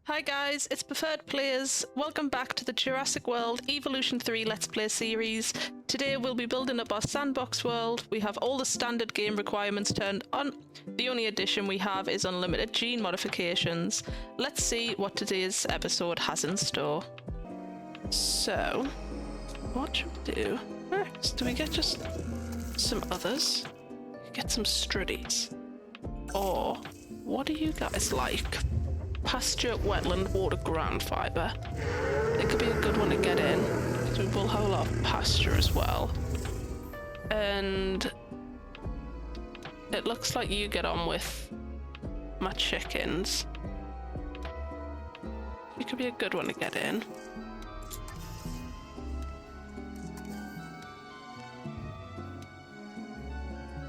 Hi guys, it's PferdPlays. Welcome back to the Jurassic World Evolution 3 Let's Play series. Today we'll be building up our sandbox world. We have all the standard game requirements turned on. The only addition we have is unlimited gene modifications. Let's see what today's episode has in store. So, what should we do next? Do we get just some others? Get some struddies? Or, what do you guys like? Pasture, wetland, water, ground fibre. It could be a good one to get in, because we will have a lot of pasture as well. And it looks like you get on with my chickens. It could be a good one to get in.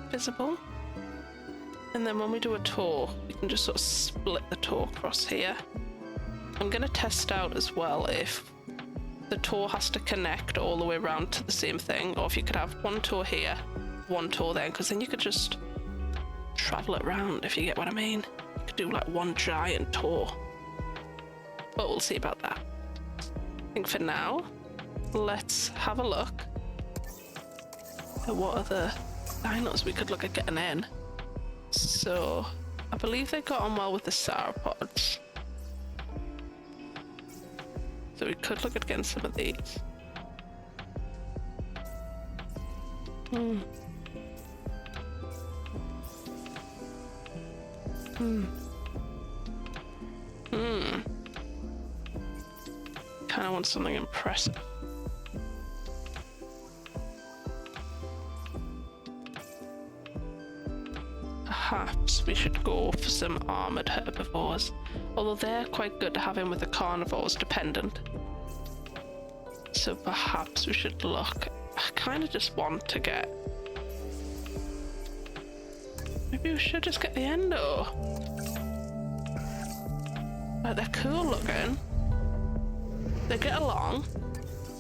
Visible. And then when we do a tour, we can just sort of split the tour across here. I'm going to test out as well if the tour has to connect all the way around to the same thing, or if you could have one tour here, one tour there, because then you could just travel it around, if you get what I mean. You could do like one giant tour. But we'll see about that. I think for now, let's have a look at what other dinos we could look at getting in. So, I believe they got on well with the sauropods. So we could look at getting some of these. Kinda want something impressive. Perhaps we should go for some armored herbivores, although they're quite good to have in with the carnivores dependent. So perhaps we should look. I kind of just want to get. Maybe we should just get the endo. Like, they're cool looking. They get along.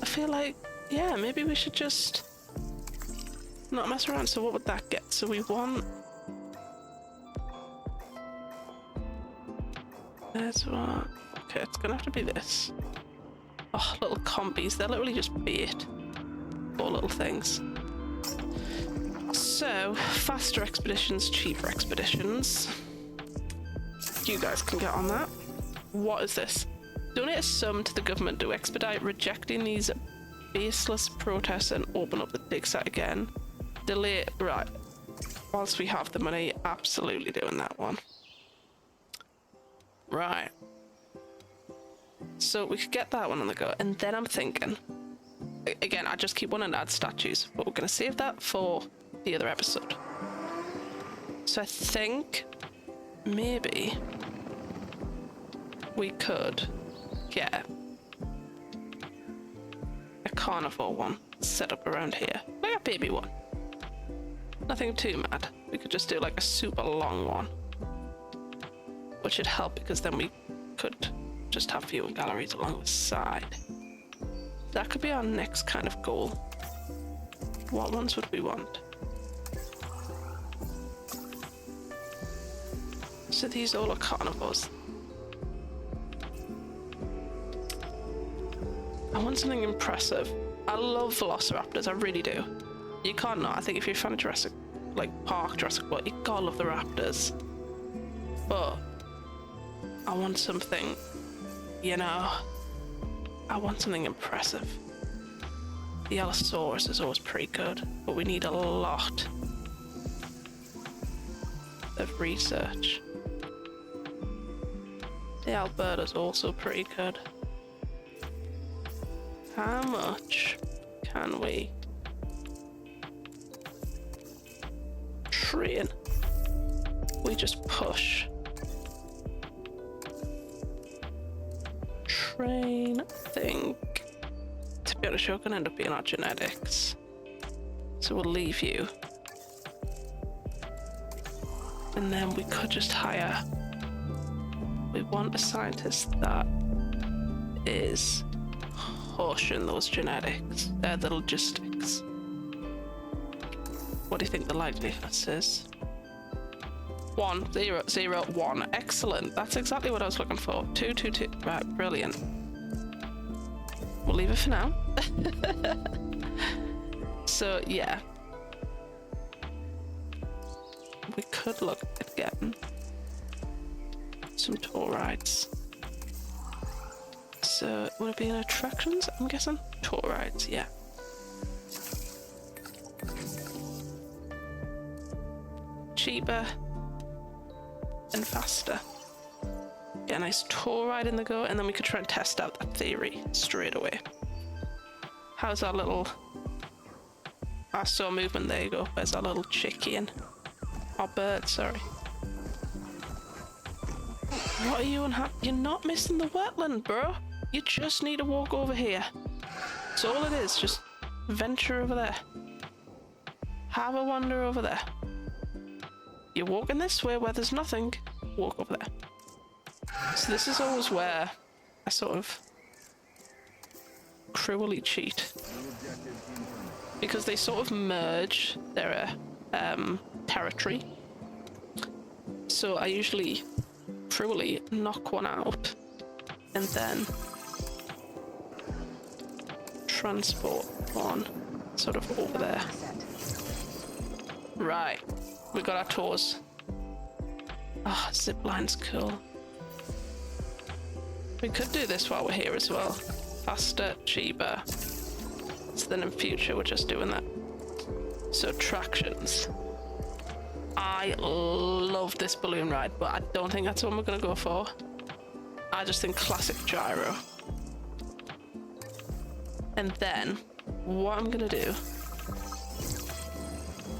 I feel like, yeah, maybe we should just not mess around. So what would that get? So we want. There's one. Okay, it's gonna have to be this. Oh, little compies. They're literally just bait. Poor little things. So, faster expeditions, cheaper expeditions. You guys can get on that. What is this? Donate a sum to the government to expedite rejecting these baseless protests and open up the dig site again. Delay. Right. Whilst we have the money, absolutely doing that one. Right. So we could get that one on the go, and then I'm thinking, again, I just keep wanting to add statues, but we're going to save that for the other episode. So I think maybe we could get a carnivore one set up around here, like a baby one. Nothing too mad. We could just do like a super long one, which should help because then we could just have viewing galleries along the side. That could be our next kind of goal. What ones would we want? So these all are carnivores. I want something impressive. I love velociraptors, I really do. You can't not. I think if you're a fan of Jurassic, like Jurassic World, you gotta love the raptors. But I want something, you know, I want something impressive. The Allosaurus is always pretty good, but we need a lot of research. The Alberta's also pretty good. How much can we train? We just push. Train, I think. To be honest, you're gonna end up being our genetics. So we'll leave you. And then we could just hire. We want a scientist that is pushing those genetics, the logistics. What do you think the likeliness is? 1 0 0 1. Excellent. That's exactly what I was looking for. 2 2 2. Right, brilliant. We'll leave it for now. So yeah, we could look at getting some tour rides. So would it be in attractions? I'm guessing tour rides. Yeah. Cheaper and faster. Get a nice tour ride in the go, and then we could try and test out that theory straight away. How's our little... I saw movement, there you go. Where's our little chicken? Our bird, sorry. What are you unhappy? You're not missing the wetland, bro. You just need to walk over here. That's all it is, just venture over there. Have a wander over there. You're walking this way where there's nothing, walk over there. So this is always where I sort of cruelly cheat. Because they sort of merge their territory. So I usually cruelly knock one out and then transport one sort of over there. Right, we got our tours. Ah, zipline's cool. We could do this while we're here as well. Faster, cheaper. So then in future we're just doing that. So attractions. I love this balloon ride, but I don't think that's the one we're gonna go for. I just think classic gyro. And then what I'm gonna do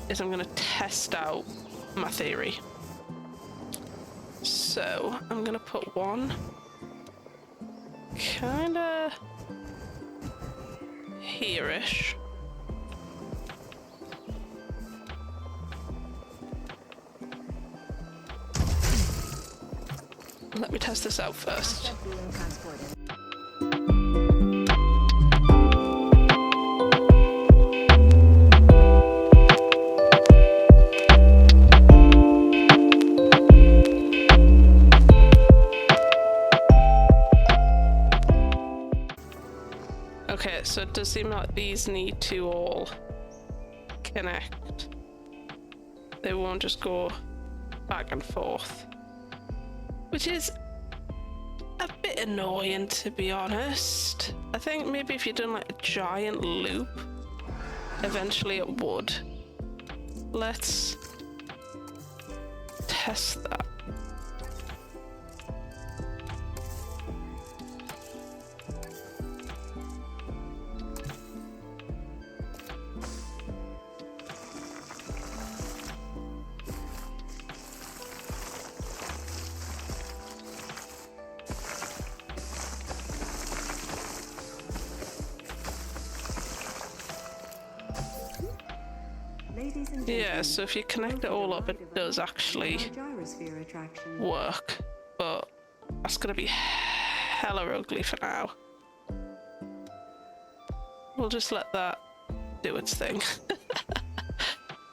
is I'm gonna test out my theory. So I'm gonna put one kinda here-ish. Let me test this out first. Okay, so it does seem like these need to all connect. They won't just go back and forth. Which is a bit annoying, to be honest. I think maybe if you'd done like a giant loop, eventually it would. Let's test that. Yeah, so if you connect it all up, it does actually work, but that's gonna be hella ugly for now. We'll just let that do its thing.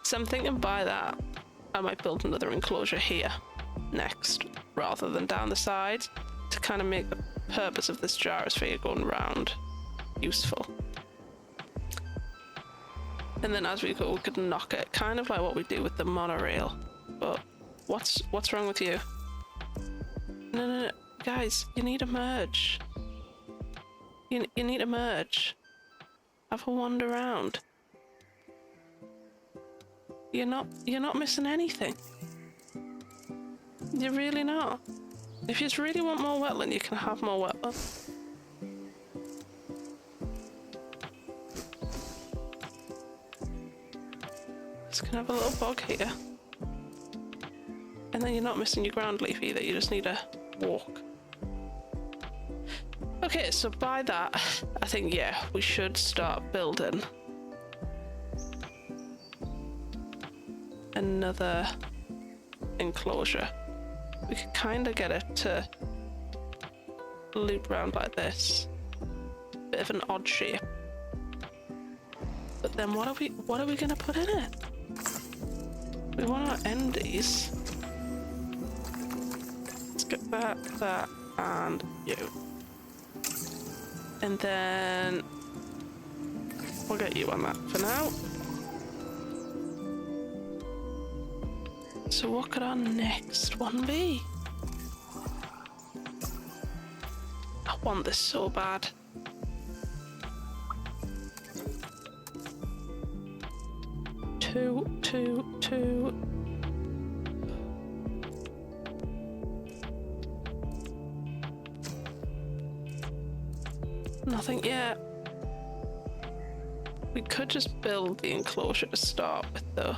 So I'm thinking by that, I might build another enclosure here next, rather than down the side, to kind of make the purpose of this gyrosphere going round useful. And then as we go, we could knock it, kind of like what we do with the monorail. But what's wrong with you? No, guys, you need a merge. You need a merge. Have a wander around. You're not missing anything. You're really not. If you really want more wetland, you can have more wetland. Just gonna have a little bog here. And then you're not missing your ground leaf either, you just need to walk. Okay, so by that, I think, yeah, we should start building another enclosure. We could kind of get it to loop around like this. Bit of an odd shape. But then what are we gonna put in it? We want our endies that, and you. And then we'll get you on that for now. So what could our next one be? I want this so bad. Two. Nothing yet. We could just build the enclosure to start with though,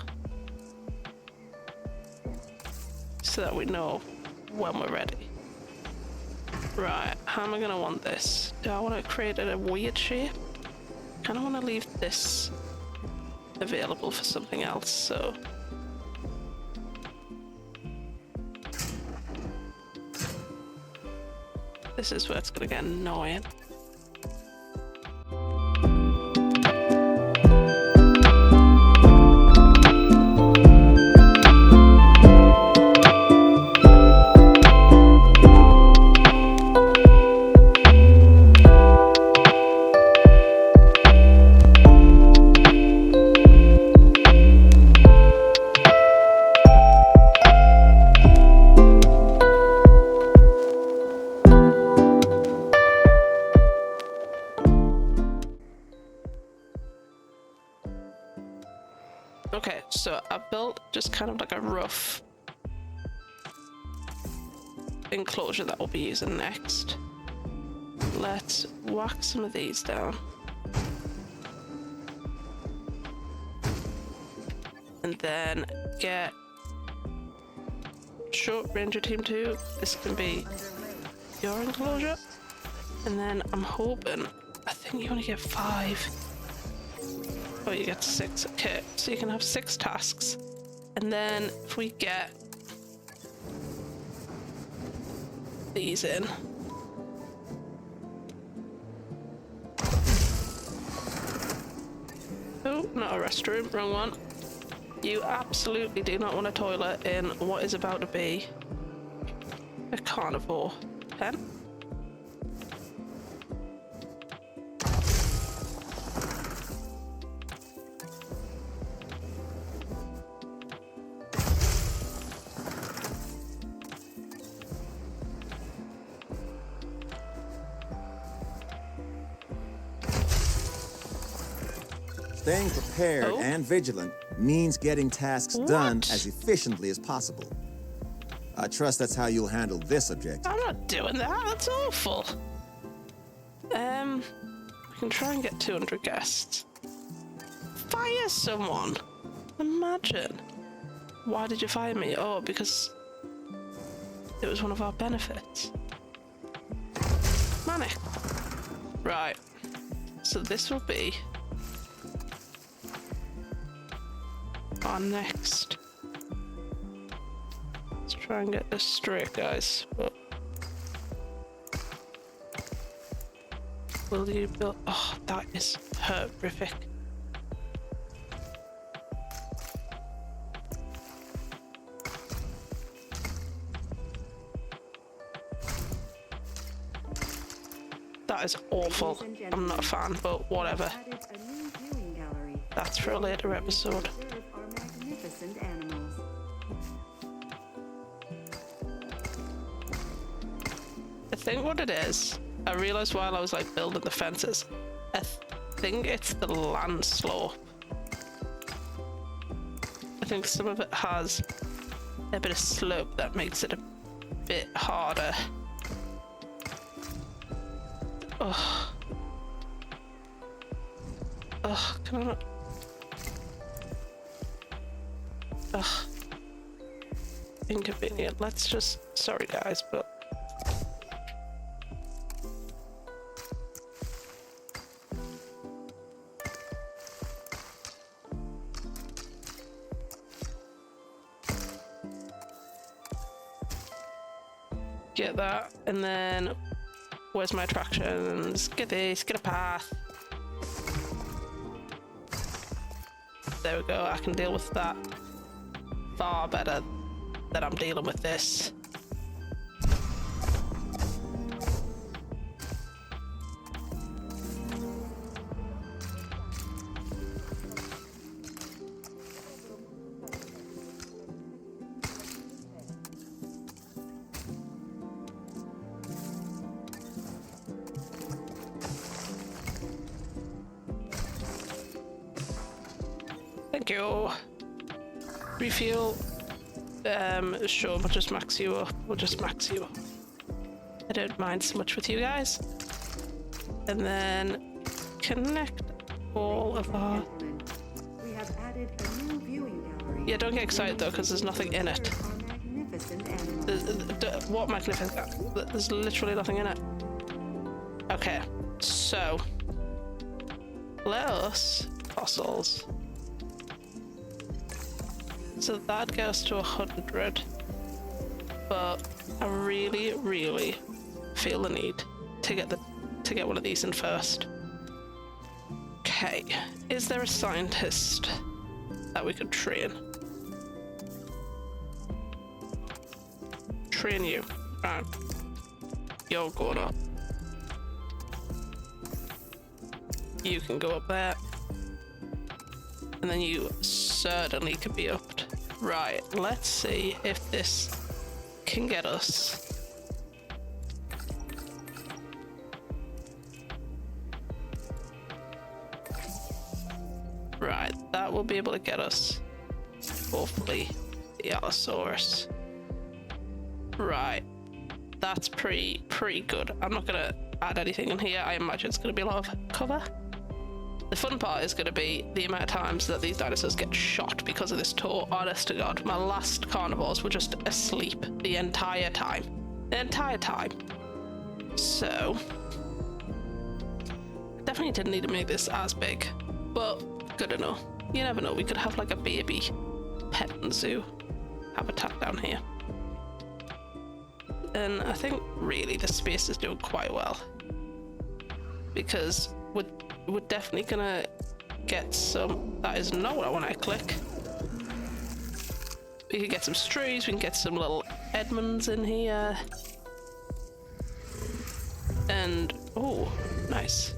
so that we know when we're ready. Right, how am I gonna want this? Do I want to create it a weird shape? I kind of want to leave this available for something else, so this is where it's gonna get annoying. Okay, so I built just kind of like a rough enclosure that we'll be using next. Let's whack some of these down. And then get short ranger team 2. This can be your enclosure. And then I'm hoping, I think you only get 5. Oh, you get 6. Okay, so you can have 6 tasks. And then if we get these in. Oh, not a restroom, wrong one. You absolutely do not want a toilet in what is about to be a carnivore pen. Staying prepared and vigilant means getting tasks done as efficiently as possible. I trust that's how you'll handle this objective. I'm not doing that, that's awful. We can try and get 200 guests. Fire someone! Imagine. Why did you fire me? Oh, because it was one of our benefits. Manic. Right. So this will be our next. Let's try and get this straight, guys. But will you build? Oh, that is horrific. That is awful. I'm not a fan, but whatever. That's for a later episode. I think what it is, I realised while I was like building the fences, I think it's the land slope. I think some of it has a bit of slope that makes it a bit harder. Ugh. Ugh, can I not? Ugh. Inconvenient. Let's just, sorry guys, but get that, and then where's my attractions? Get this, get a path. There we go, I can deal with that far better than I'm dealing with this. you. Refuel. Sure, we'll just max you up. We'll just max you up. I don't mind so much with you guys. And then connect all of our... We have added a new viewing gallery. Yeah, don't get excited though, because there's nothing in it. What magnificent? There's literally nothing in it. Okay, so let us fossils. So that'd get us to 100, but I really, really feel the need to get one of these in first. Okay, is there a scientist that we could train? Train you. Right. You're going up. You can go up there. And then you certainly could be upped. Right, let's see if this can get us. Right, that will be able to get us, hopefully, the Allosaurus. Right, that's pretty good. I'm not gonna add anything in here. I imagine it's gonna be a lot of cover. The fun part is going to be the amount of times that these dinosaurs get shot because of this tour. Honest to God, my last carnivores were just asleep the entire time. The entire time. So, definitely didn't need to make this as big, but good enough. You never know, we could have like a baby pet and zoo habitat down here. And I think really the space is doing quite well, because we're definitely gonna get some... That is not what I want to click. We could get some strays, we can get some little Edmonds in here. And, oh, nice.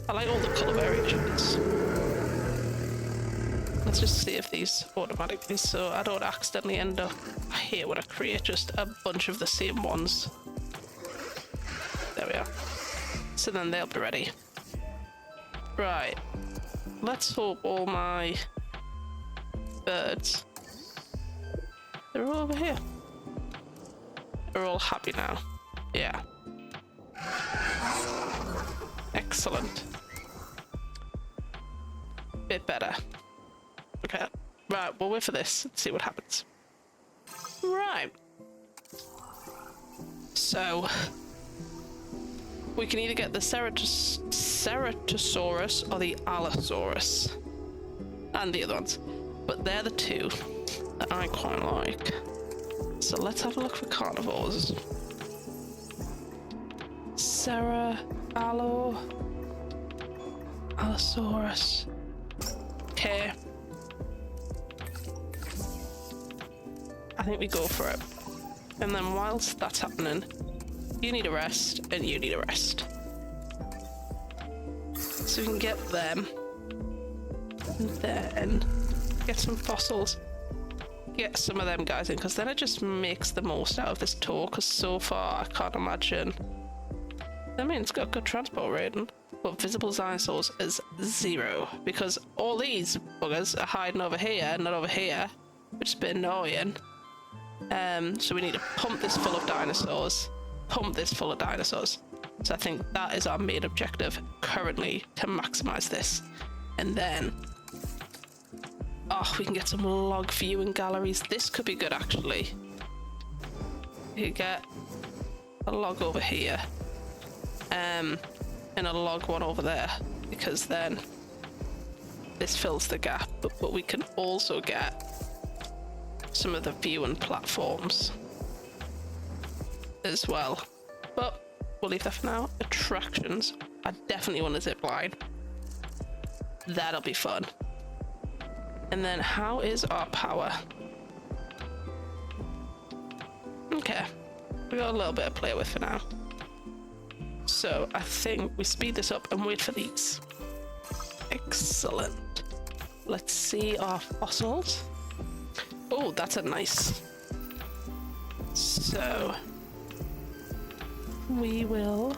I like all the colour variations. Let's just see if these automatically, so I don't accidentally end up... I hate when I create just a bunch of the same ones. There we are. So then they'll be ready. Right, let's hope all my birds, they're all over here. They're all happy now. Yeah. Excellent. Bit better. Okay, right, we'll wait for this and see what happens. Right. So, we can either get the Ceratosaurus or the Allosaurus. And the other ones. But they're the two that I quite like. So let's have a look for carnivores. Allosaurus. Okay. I think we go for it. And then whilst that's happening, you need a rest, and you need a rest. So we can get them, and then get some fossils, get some of them guys in, because then it just makes the most out of this tour, because so far I can't imagine... I mean, it's got good transport rating, but visible dinosaurs is 0, because all these buggers are hiding over here, not over here, which is a bit annoying. So we need to pump this full of dinosaurs. Pump this full of dinosaurs. So I think that is our main objective currently, to maximize this. And then, oh, we can get some log viewing galleries. This could be good actually. You could get a log over here, and a log one over there, because then this fills the gap. But we can also get some of the viewing platforms as well, but we'll leave that for now. Attractions, I definitely want a zip line. That'll be fun. And then how is our power? Okay, we got a little bit to play with for now, so I think we speed this up and wait for these. Excellent. Let's see our fossils. Oh, that's a nice. So we will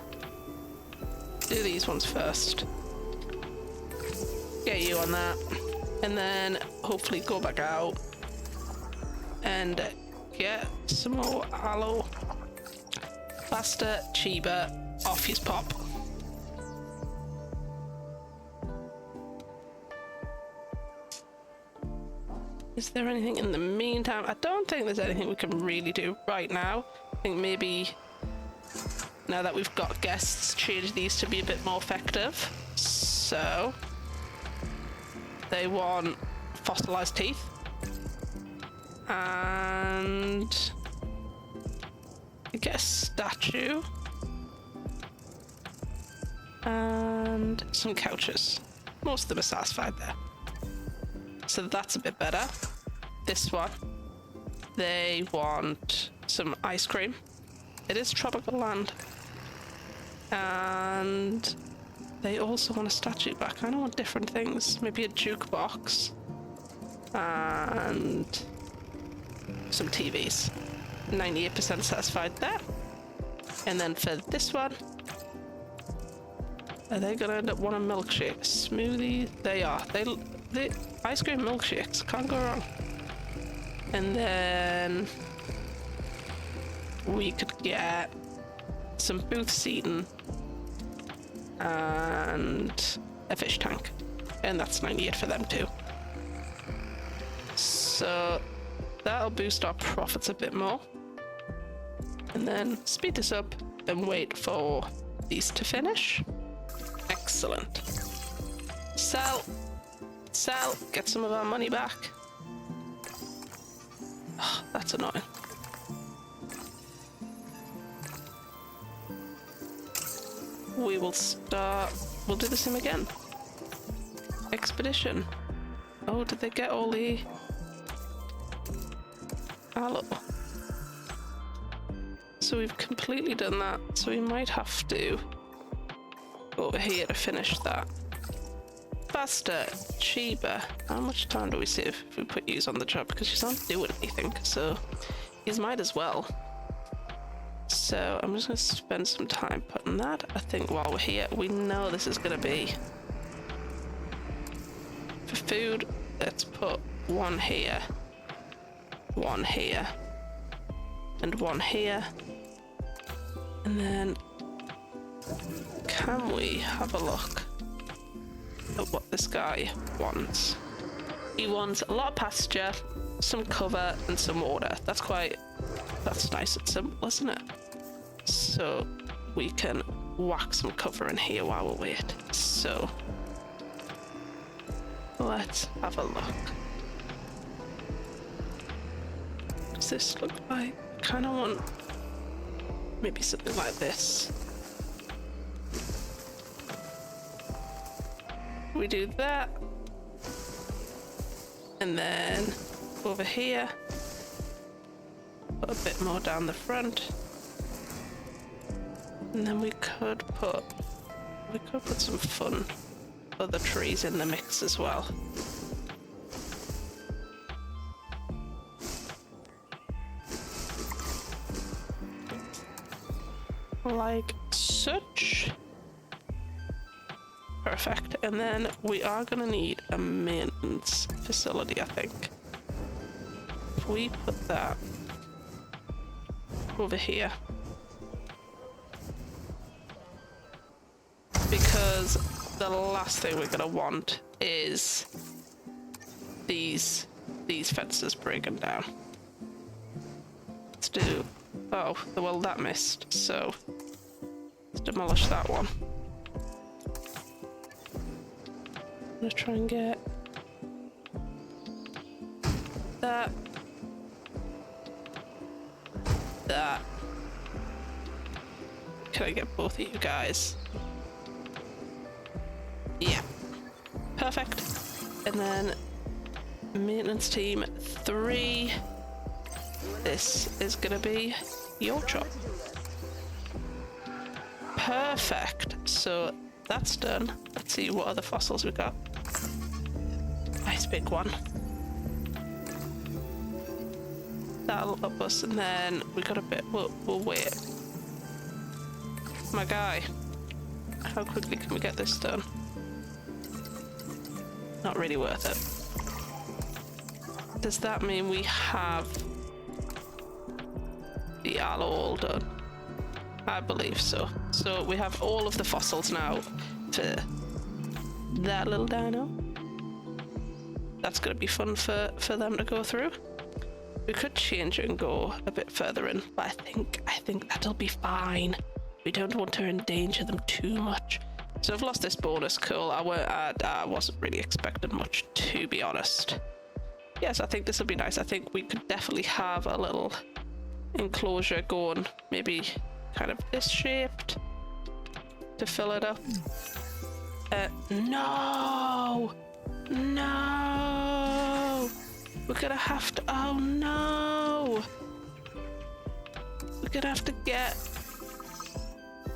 do these ones first. Get you on that. and then hopefully go back out and get some more aloe. Faster, cheaper, off his pop. Is there anything in the meantime? I don't think there's anything we can really do right now. I think maybe now that we've got guests, change these to be a bit more effective. So they want fossilized teeth and I get a statue and some couches. Most of them are satisfied there, so that's a bit better. This one, they want some ice cream. It is tropical land, and they also want a statue, but I kind of want different things. Maybe a jukebox and some TVs. 98% satisfied there. And then for this one, are they gonna end up wanting a milkshake? Smoothie? They are. They ice cream milkshakes, can't go wrong. And then we could get some booth seating and a fish tank, and that's 98 for them too. So that'll boost our profits a bit more, and then speed this up and wait for these to finish. Excellent. Sell, get some of our money back. Oh, that's annoying. We will start, we'll do the same again. Expedition. Oh, did they get all the aloe? So we've completely done that, so we might have to go over here to finish that. Faster, cheaper. How much time do we save if we put yous on the job? Because she's not doing anything, so yous might as well. So I'm just going to spend some time putting that. I think while we're here, we know this is going to be. For food, let's put one here, and one here. And then, can we have a look at what this guy wants? He wants a lot of pasture, some cover, and some water. That's nice and simple, isn't it? So we can whack some cover in here while we wait. So let's have a look. What does this look like? I kind of want maybe something like this. We do that, and then over here put a bit more down the front, and then we could put some fun other trees in the mix as well. Like such. Perfect. And then we are gonna need a maintenance facility, I think. If we put that over here, because the last thing we're gonna want is these fences breaking down. Let's do, oh well, that missed, so let's demolish that one. I'm gonna try and get that. Can I get both of you guys? Yeah. Perfect. And then maintenance team 3. This is gonna be your job. Perfect. So that's done. Let's see what other fossils we got. Nice big one. That'll up us, and then we got a bit. We'll wait. My guy, how quickly can we get this done? Not really worth it. does that mean we have the aloe all done? I believe so. So we have all of the fossils now for that little dino. That's going to be fun for them to go through. We could change it and go a bit further in, but I think that'll be fine. We don't want to endanger them too much. So I've lost this bonus. Cool. I wasn't really expecting much, to be honest. Yes, I think this will be nice. I think we could definitely have a little enclosure going, maybe kind of this shaped to fill it up. No! No! We're gonna have to, oh no! We're gonna have to get,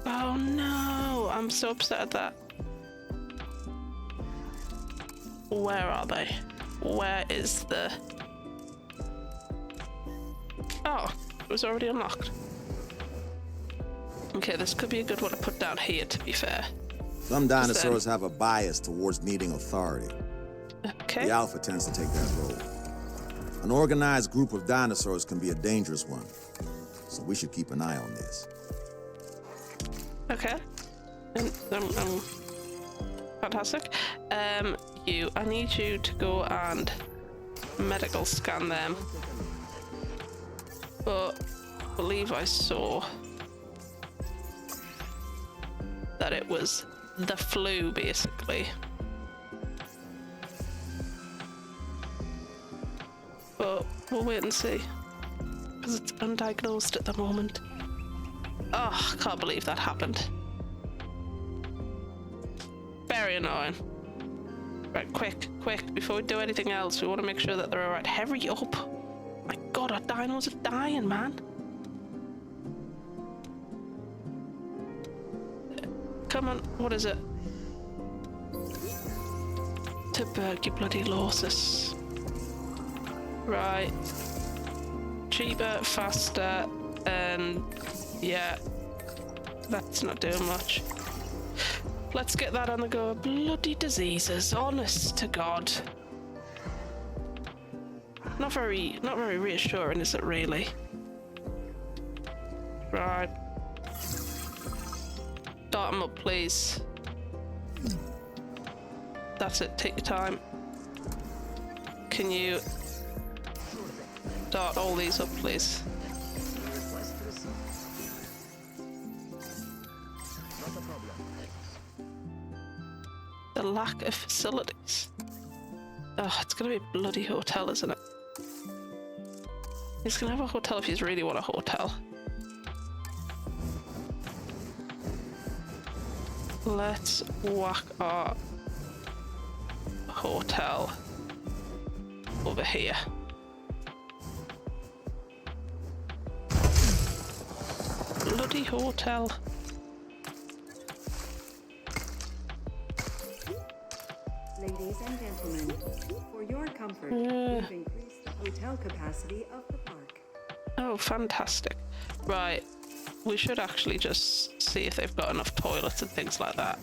oh no! I'm so upset at that. Where are they? Where is the... Oh, it was already unlocked. Okay, this could be a good one to put down here, to be fair. Some dinosaurs have a bias towards needing authority. Okay. The alpha tends to take that role. An organized group of dinosaurs can be a dangerous one, so we should keep an eye on this. Okay. Fantastic. I need you to go and medical scan them. But I believe I saw that it was the flu, basically. But we'll wait and see, because it's undiagnosed at the moment. Oh, I can't believe that happened. Very annoying. Right, quick, before we do anything else, we want to make sure that they're alright. Hurry up! My god, our dinos are dying, man. Come on, what is it? Tuberculosis. Right. Cheaper, faster, and yeah, that's not doing much. Let's get that on the go. Bloody diseases, honest to God. Not very reassuring, is it really? Right. Start them up, please. That's it, take your time. Can you start all these up, please? The lack of facilities. Oh, it's gonna be a bloody hotel, isn't it? He's gonna have a hotel if he's really want a hotel. Let's whack our hotel over here. Bloody hotel. Ladies and gentlemen, for your comfort, we've increased the hotel capacity of the park. Oh, fantastic. Right, we should actually just see if they've got enough toilets and things like that.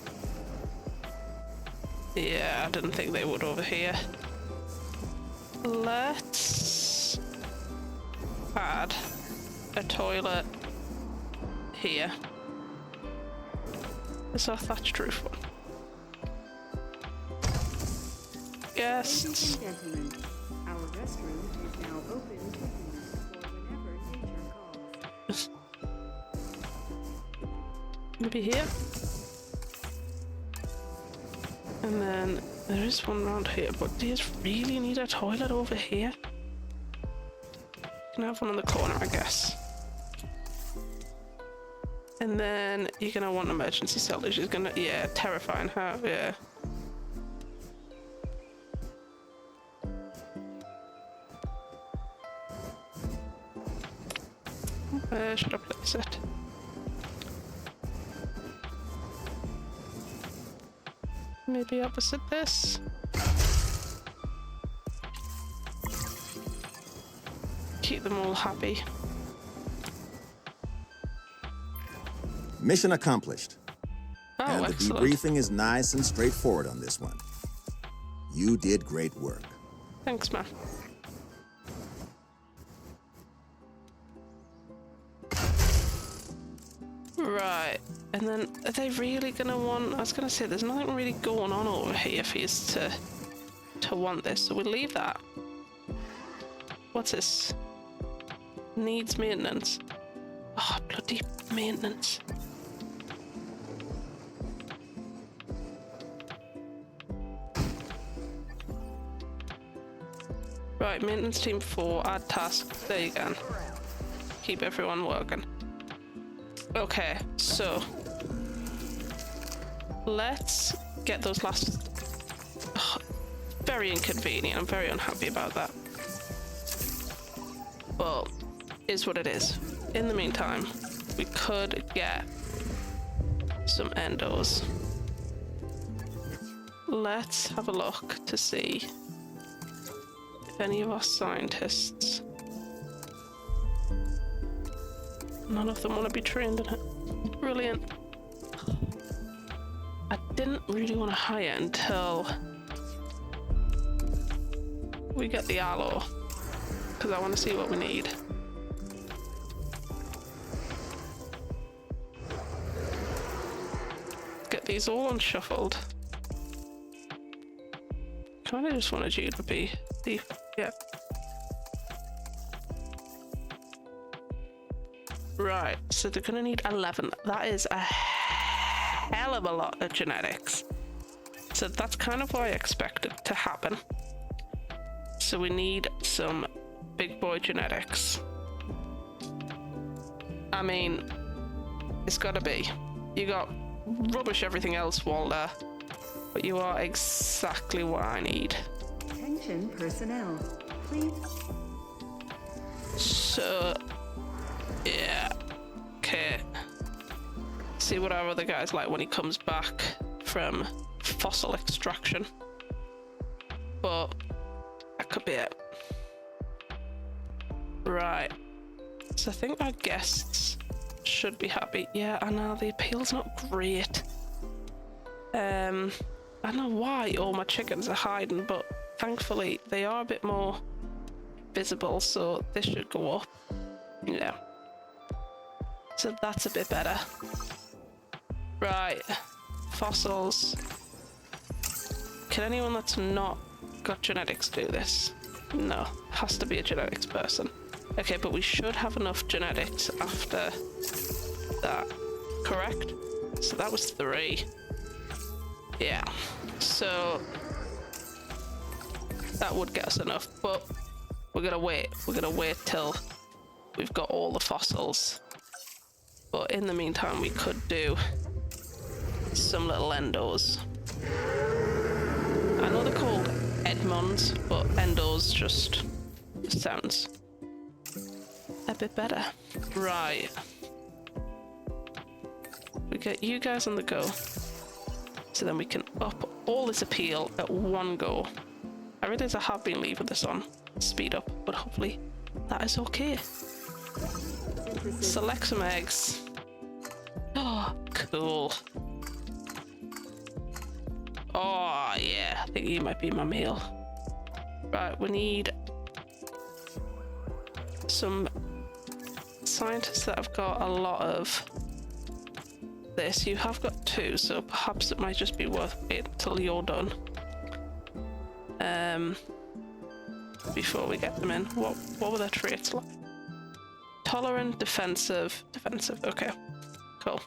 Yeah, I didn't think they would over here. Let's add a toilet here. It's our thatched roof one. Guests. Ladies and gentlemen, our restroom is now open to use for whenever nature calls. Maybe here. And then there is one around here, but do you really need a toilet over here? You can have one in the corner, I guess. And then you're gonna want emergency shelter. She's gonna, yeah, terrifying her, yeah. Where should I place it? Maybe opposite this? Keep them all happy. Mission accomplished. Oh, and the excellent. debriefing is nice and straightforward on this one. You did great work. Thanks, man. And then are they really gonna want? I was gonna say there's nothing really going on over here for you to want this, so we'll leave that. What's this? Needs maintenance. Oh, bloody maintenance. Right, maintenance team 4, add task. There you go. Keep everyone working. Okay, so let's get those last. Oh, very inconvenient. I'm very unhappy about that. But is what it is. In the meantime, we could get some endos. Let's have a look to see if any of our scientists. None of them want to be trained in it. Brilliant. I didn't really want to hire until we get the aloe, because I want to see what we need. Get these all unshuffled. Kind of just wanted you to be yeah. Right, so they're gonna need 11. That is a hell of a lot of genetics. So that's kind of what I expected to happen. So we need some big boy genetics. I mean, it's gotta be. You got rubbish everything else, Walter, but you are exactly what I need. Attention personnel, please. So, yeah, okay. See what our other guy's like when he comes back from fossil extraction. But that could be it. Right. So I think our guests should be happy. Yeah, I know the appeal's not great. I don't know why all my chickens are hiding, but thankfully they are a bit more visible, so this should go up. Yeah. So that's a bit better. Right. Fossils. Can anyone that's not got genetics do this? No. Has to be a genetics person. Okay, but we should have enough genetics after that. Correct? So that was 3. Yeah. So that would get us enough, but we're gonna wait. We're gonna wait till we've got all the fossils. But in the meantime, we could do some little endos. I know they're called Edmonds, but endos just sounds a bit better. Right. We get you guys on the go. So then we can up all this appeal at one go. I realize I have been leaving this on speed up, but hopefully that is okay. Select some eggs. Oh, cool. Oh, yeah, I think you might be my meal. Right, we need some scientists that have got a lot of this. You have got 2, so perhaps it might just be worth waiting until you're done. Before we get them in. What were their traits like? Tolerant, defensive, okay. Cool.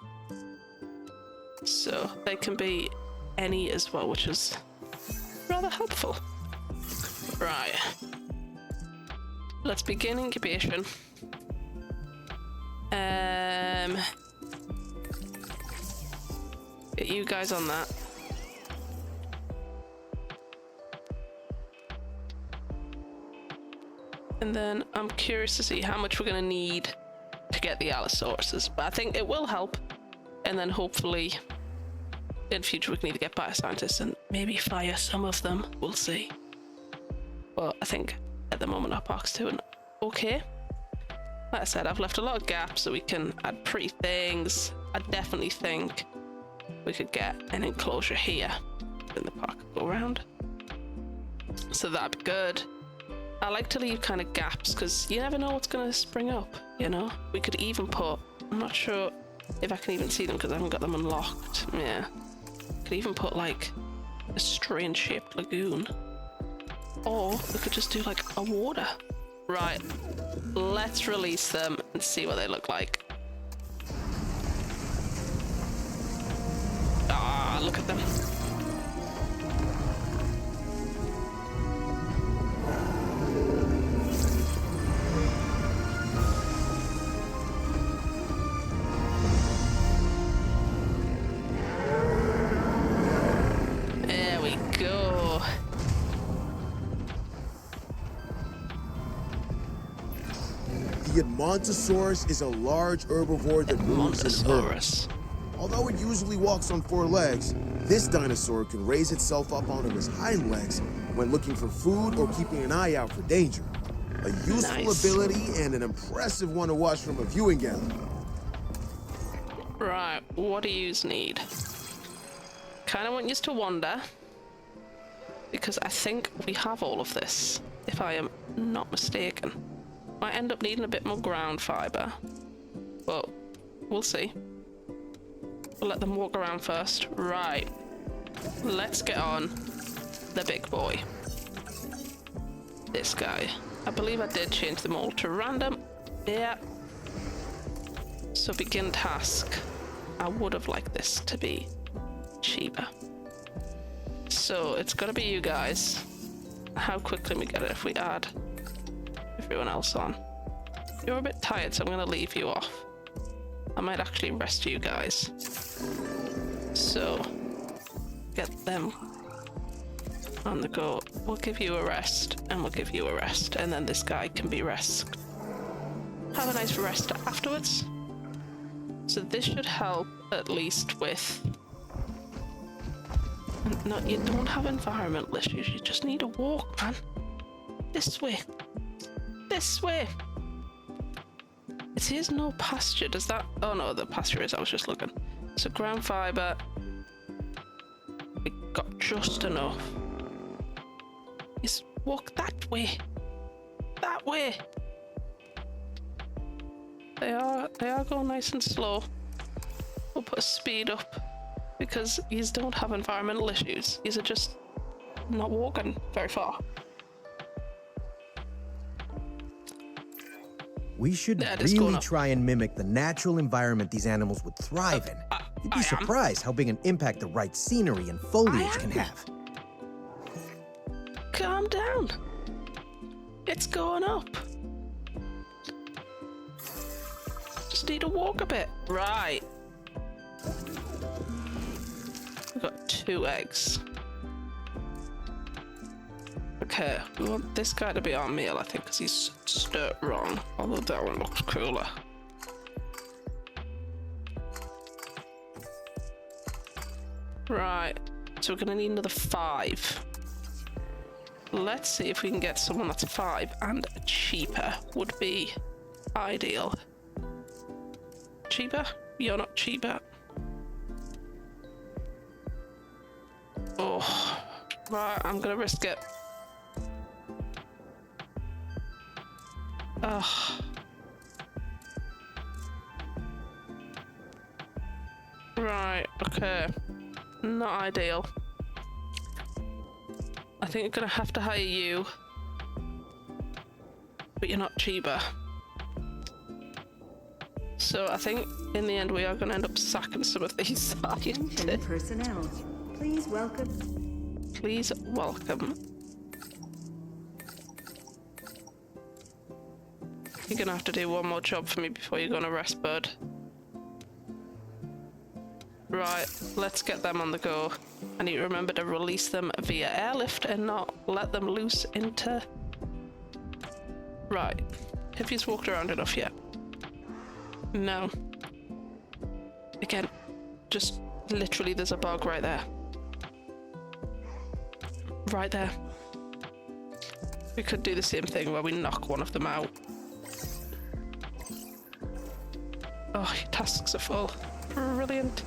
So they can be any as well, which is rather helpful. Right. Let's begin incubation. Get you guys on that. And then I'm curious to see how much we're going to need to get the Allosauruses, but I think it will help. And then hopefully in future we can either get bioscientists and maybe fire some of them. We'll see. But I think at the moment our park's doing okay. Like I said, I've left a lot of gaps so we can add pretty things. I definitely think we could get an enclosure here. Then the park could go around. So that'd be good. I like to leave kind of gaps because you never know what's going to spring up, you know? We could even put, I'm not sure If I can even see them because I haven't got them unlocked. Yeah. Could even put like a strange shaped lagoon. Or we could just do like a water. Right. Let's release them and see what they look like. Ah, look at them. There we go. The Edmontosaurus is a large herbivore that moves in herds. Although it usually walks on 4 legs, this dinosaur can raise itself up onto its hind legs when looking for food or keeping an eye out for danger. A useful ability and an impressive one to watch from a viewing gallery. Right, what do yous need? Kind of want yous to wander, because I think we have all of this, if I am not mistaken. Might end up needing a bit more ground fiber, but we'll see. We'll let them walk around first. Right, let's get on the big boy. This guy. I believe I did change them all to random. Yeah. So begin task. I would have liked this to be cheaper. So it's gotta be you guys. How quickly we get it if we add everyone else on. You're a bit tired, so I'm gonna leave you off. I might actually rest you guys. So get them on the go. We'll give you a rest, and we'll give you a rest, and then this guy can be rest. Have a nice rest afterwards. So this should help at least with... No, you don't have environmental issues, you just need a walk, man. This way. This way. It says no pasture, does that... Oh no, the pasture is, I was just looking. So ground fiber. We got just enough. Just walk that way. That way. They are going nice and slow. We'll put a speed up because yous don't have environmental issues. Yous are just not walking very far. We should really try and mimic the natural environment these animals would thrive in. You'd be surprised how big an impact the right scenery and foliage can have. Calm down. It's going up. Just need to walk a bit. Right. We've got 2 eggs. Okay, we want this guy to be our meal, I think, because he's stirred wrong. Although that one looks cooler. Right, so we're gonna need another 5. Let's see if we can get someone that's 5 and cheaper would be ideal. Cheaper? You're not cheaper. Oh, right, I'm gonna risk it. Ugh. Right, okay. Not ideal. I think I'm gonna have to hire you. But you're not cheaper. So I think in the end we are gonna end up sacking some of these scientists. Personnel, please welcome. Please welcome. You're gonna have to do one more job for me before you're gonna rest, bud. Right, let's get them on the go. I need to remember to release them via airlift and not let them loose into... Right. Have you walked around enough yet? No. Again, just literally there's a bug right there. Right there. We could do the same thing where we knock one of them out. Oh, your tasks are full. Brilliant.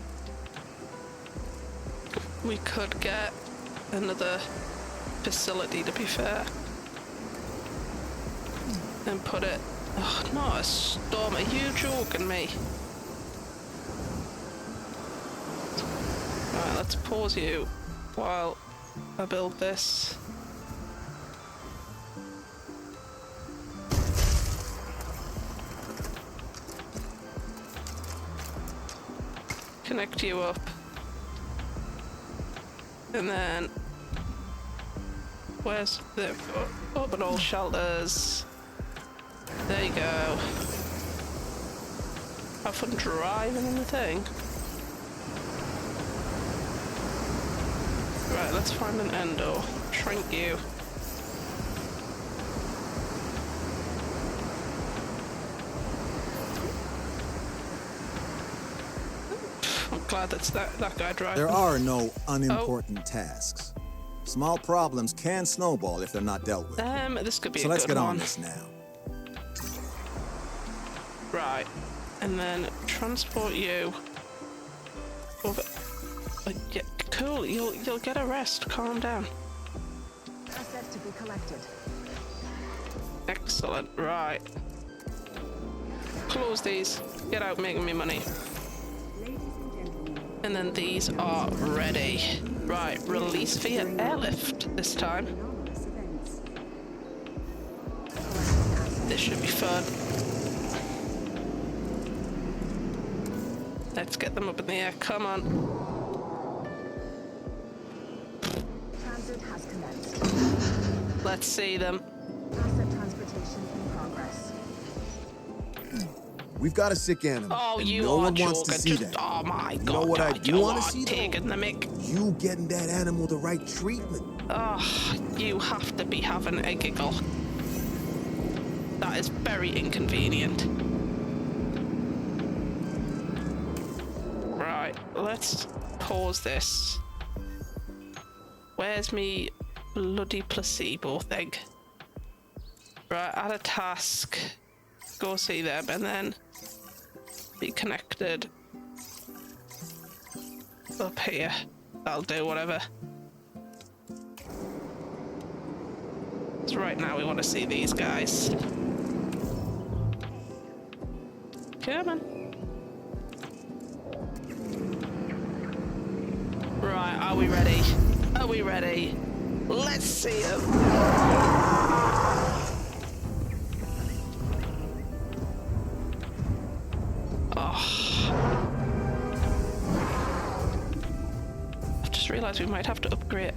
We could get another facility, to be fair. And put it... Oh, not a storm. Are you joking me? let's pause you while I build this. Connect you up. And then where's the orbital shelters? There you go. Have fun driving in the thing. Right, let's find an endo. Shrink you. I'm glad that's that guy driving. There are no unimportant tasks. Small problems can snowball if they're not dealt with. This could be So a let's good get one. on this now. Right, and then transport you over. Yeah, cool. You'll get a rest. Calm down. Asset to be collected. Excellent. Right. Close these. Get out making me money. Ladies and gentlemen, And then these are ready. Right. Release via airlift this time. anomalous events. This should be fun. Let's get them up in the air. Come on. Transit has commenced. Let's see them. Asset transportation in progress. We've got a sick animal. Oh, and you no are one wants joking. to see Just, that. oh my You god. know what I do you wanna are see, though? taking the mick. You getting that animal the right treatment. Oh, you have to be having a giggle. That is very inconvenient. Right, let's pause this. Where's me bloody placebo thing? Right, add a task. Go see them and then be connected up here. I'll do whatever. So right now we want to see these guys. Come on. Right, are we ready? Are we ready? Let's see them. I've just realized we might have to upgrade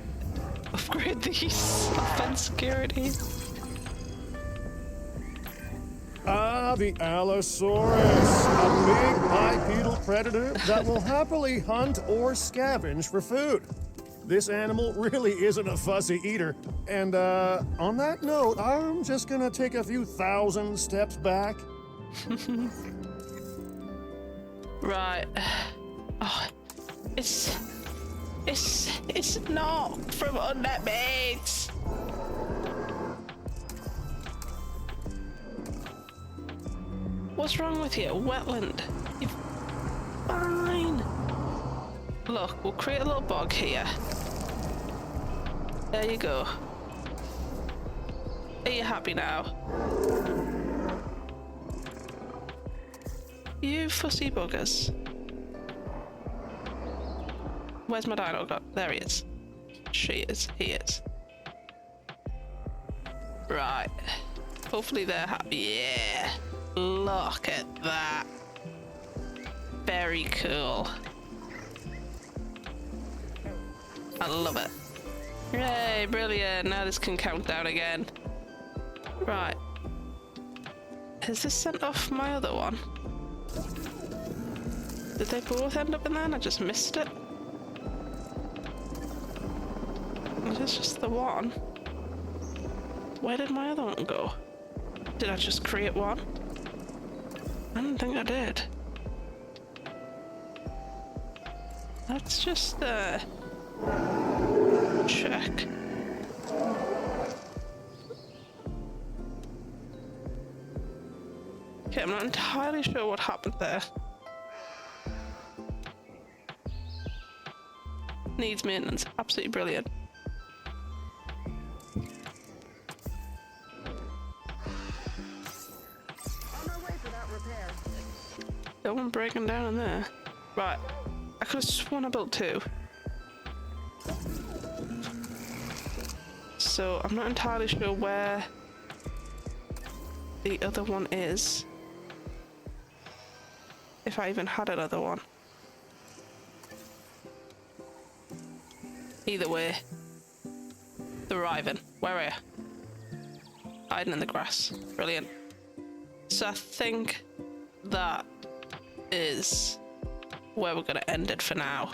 these offense security. Ah, the Allosaurus, a big bipedal predator that will happily hunt or scavenge for food. This animal really isn't a fussy eater. And on that note, I'm just gonna take a few thousand steps back. Right. Oh, it's not from unmet mates. What's wrong with you? Wetland. You're fine. Look, we'll create a little bog here. There you go. Are you happy now? You fussy buggers. Where's my dino gone? There he is. She is. He is. Right. Hopefully they're happy. Yeah. Look at that. Very cool. I love it. Yay, brilliant. Now this can count down again. Right. Has this sent off my other one? Did they both end up in there and I just missed it? Is this just the one? Where did my other one go? Did I just create one? I don't think I did. Let's just check. Okay, I'm not entirely sure what happened there. Needs maintenance. Absolutely brilliant. On our way for that repair. No one breaking down in there. Right. I could have sworn I built two. So I'm not entirely sure where the other one is. If I even had another one. Either way, they're arriving. Where are you? Hiding in the grass. Brilliant. So I think that is where we're going to end it for now.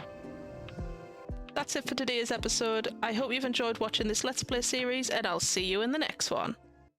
That's it for today's episode. I hope you've enjoyed watching this Let's Play series, and I'll see you in the next one.